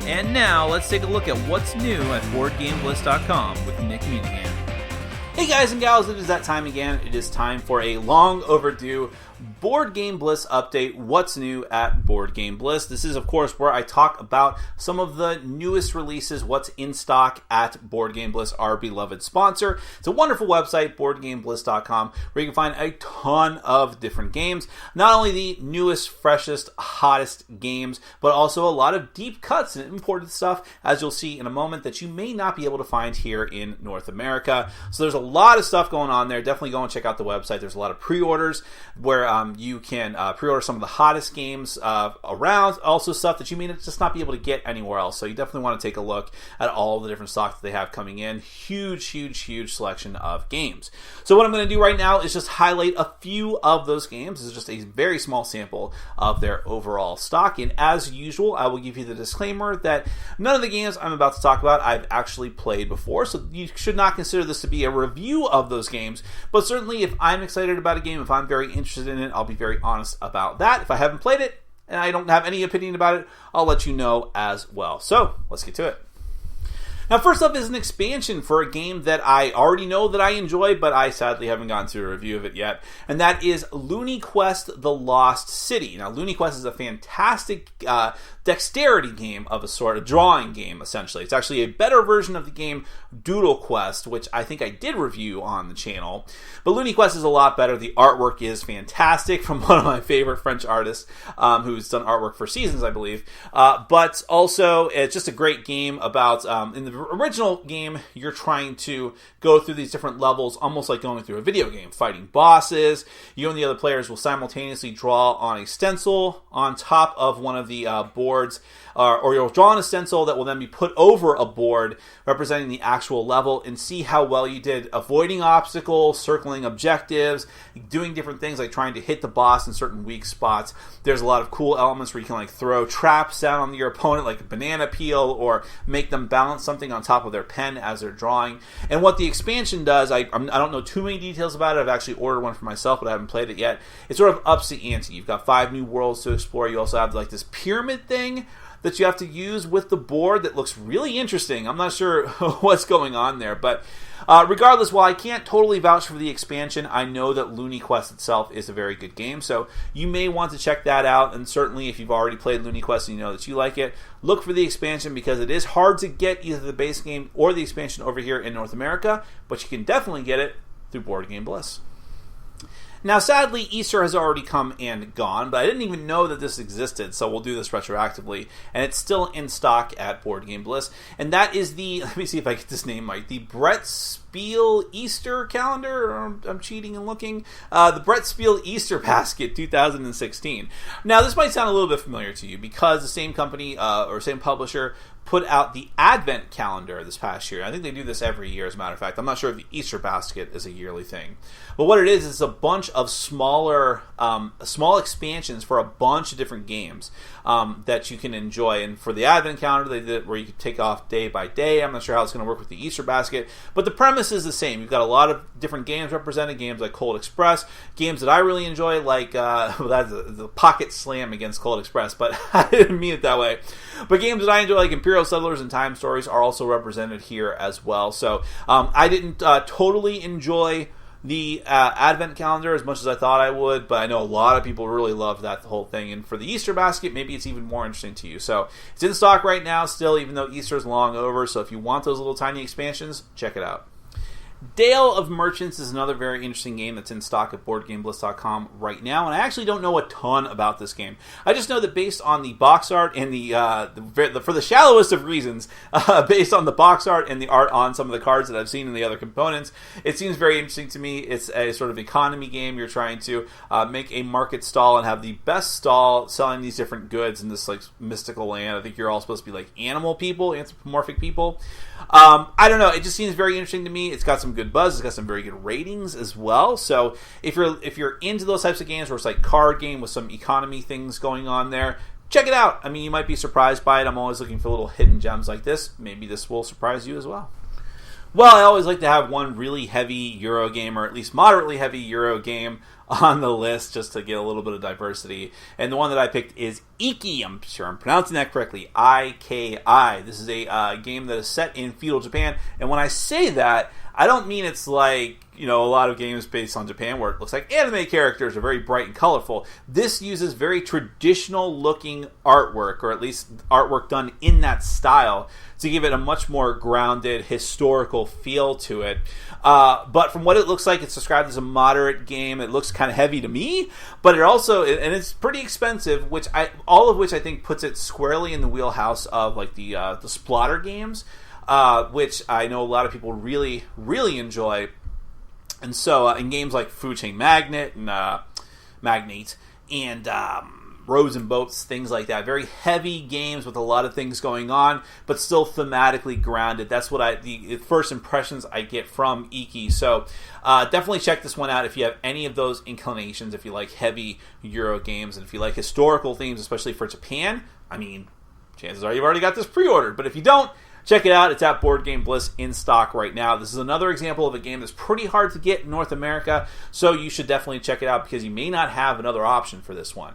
And now, let's take a look at what's new at BoardGameBliss.com with Nick Meanahan. Hey guys and gals, it is that time again. It is time for a long overdue Board Game Bliss update. What's new at Board Game Bliss? This is, of course, where I talk about some of the newest releases, what's in stock at Board Game Bliss, our beloved sponsor. It's a wonderful website, BoardGameBliss.com, where you can find a ton of different games. Not only the newest, freshest, hottest games, but also a lot of deep cuts and imported stuff, as you'll see in a moment, that you may not be able to find here in North America. So there's a lot of stuff going on there. Definitely go and check out the website. There's a lot of pre-orders where you can pre-order some of the hottest games around. Also stuff that you may just not be able to get anywhere else. So you definitely want to take a look at all the different stock that they have coming in. Huge selection of games. So what I'm going to do right now is just highlight a few of those games. This is just a very small sample of their overall stock. And as usual, I will give you the disclaimer that none of the games I'm about to talk about I've actually played before. So you should not consider this to be a review of those games. But certainly if I'm excited about a game, if I'm very interested in it, I'll be very honest about that. If I haven't played it and I don't have any opinion about it, I'll let you know as well. So let's get to it. Now, first up is an expansion for a game that I already know that I enjoy, but I sadly haven't gotten to a review of it yet, and that is Loony Quest: The Lost City. Now, Loony Quest is a fantastic dexterity game of a sort, a drawing game, essentially. It's actually a better version of the game Doodle Quest, which I think I did review on the channel. But Loony Quest is a lot better. The artwork is fantastic from one of my favorite French artists who's done artwork for Seasons, I believe. But also, it's just a great game about, in the original game, you're trying to go through these different levels, almost like going through a video game, fighting bosses. You and the other players will simultaneously draw on a stencil on top of one of the boards, or you'll draw on a stencil that will then be put over a board representing the actual level, and see how well you did avoiding obstacles, circling objectives, doing different things like trying to hit the boss in certain weak spots. There's a lot of cool elements where you can like throw traps down on your opponent like a banana peel, or make them balance something on top of their pen as they're drawing. And what the expansion does, I don't know too many details about it. I've actually ordered one for myself, but I haven't played it yet. It sort of ups the ante. You've got 5 new worlds to explore. You also have like this pyramid thing that you have to use with the board that looks really interesting. I'm not sure what's going on there, but regardless, while I can't totally vouch for the expansion, I know that Loony Quest itself is a very good game, so you may want to check that out. And certainly if you've already played Loony Quest and you know that you like it, look for the expansion, because it is hard to get either the base game or the expansion over here in North America, but you can definitely get it through Board Game Bliss. Now, sadly, Easter has already come and gone, but I didn't even know that this existed, so we'll do this retroactively, and it's still in stock at Board Game Bliss, and that is the, let me see if I get this name right, the Brettspiel Easter calendar. I'm cheating and looking. The Brettspiel Easter Basket 2016. Now, this might sound a little bit familiar to you, because the same company, or same publisher, put out the Advent calendar this past year. I think they do this every year, as a matter of fact. I'm not sure if the Easter basket is a yearly thing. But what it is a bunch of small expansions for a bunch of different games that you can enjoy. And for the Advent calendar, they did it where you could take off day by day. I'm not sure how it's going to work with the Easter basket, but the premise is the same. You've got a lot of different games represented, games like Cold Express, games that I really enjoy, like that's the Pocket Slam against Cold Express, but I didn't mean it that way. But games that I enjoy, like Imperial Settlers and Time Stories, are also represented here as well. So I didn't totally enjoy the Advent calendar as much as I thought I would, but I know a lot of people really love that whole thing. And for the Easter basket, maybe it's even more interesting to you. So it's in stock right now still, even though Easter's long over. So if you want those little tiny expansions, check it out. Dale of Merchants is another very interesting game that's in stock at BoardGameBliss.com right now, and I actually don't know a ton about this game. I just know that based on the box art and for the shallowest of reasons, based on the box art and the art on some of the cards that I've seen in the other components, it seems very interesting to me. It's a sort of economy game. You're trying to make a market stall and have the best stall selling these different goods in this like mystical land. I think you're all supposed to be like animal people, anthropomorphic people. I don't know. It just seems very interesting to me. It's got some good buzz. It's got some very good ratings as well. So if you're into those types of games where it's like card game with some economy things going on there, check it out. I mean, you might be surprised by it. I'm always looking for little hidden gems like this. Maybe this will surprise you as well. Well, I always like to have one really heavy Euro game, or at least moderately heavy Euro game, on the list just to get a little bit of diversity. And the one that I picked is Iki. I'm sure I'm pronouncing that correctly. IKI. This is a game that is set in feudal Japan. And when I say that, I don't mean it's like, a lot of games based on Japan where it looks like anime characters are very bright and colorful. This uses very traditional looking artwork, or at least artwork done in that style, to give it a much more grounded historical feel to it. But from what it looks like, it's described as a moderate game. It looks kind of heavy to me, but it also, and it's pretty expensive, all of which I think puts it squarely in the wheelhouse of like the Splotter games, which I know a lot of people really, really enjoy. And so in games like Food Chain Magnate and Magnate and Rows and Boats, things like that, very heavy games with a lot of things going on, but still thematically grounded. That's what the first impressions I get from Iki. So definitely check this one out if you have any of those inclinations, if you like heavy Euro games, and if you like historical themes, especially for Japan. I mean, chances are you've already got this pre-ordered, but if you don't, check it out. It's at Board Game Bliss in stock right now. This is another example of a game that's pretty hard to get in North America, so you should definitely check it out because you may not have another option for this one.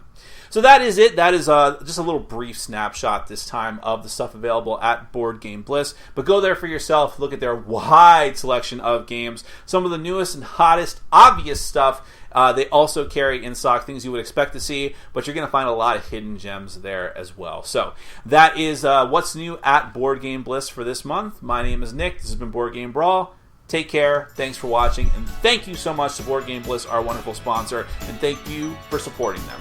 So that is it. That is just a little brief snapshot this time of the stuff available at Board Game Bliss. But go there for yourself. Look at their wide selection of games. Some of the newest and hottest, obvious stuff. They also carry in stock things you would expect to see, but you're going to find a lot of hidden gems there as well. So that is what's new at Board Game Bliss for this month. My name is Nick. This has been Board Game Brawl. Take care. Thanks for watching. And thank you so much to Board Game Bliss, our wonderful sponsor. And thank you for supporting them.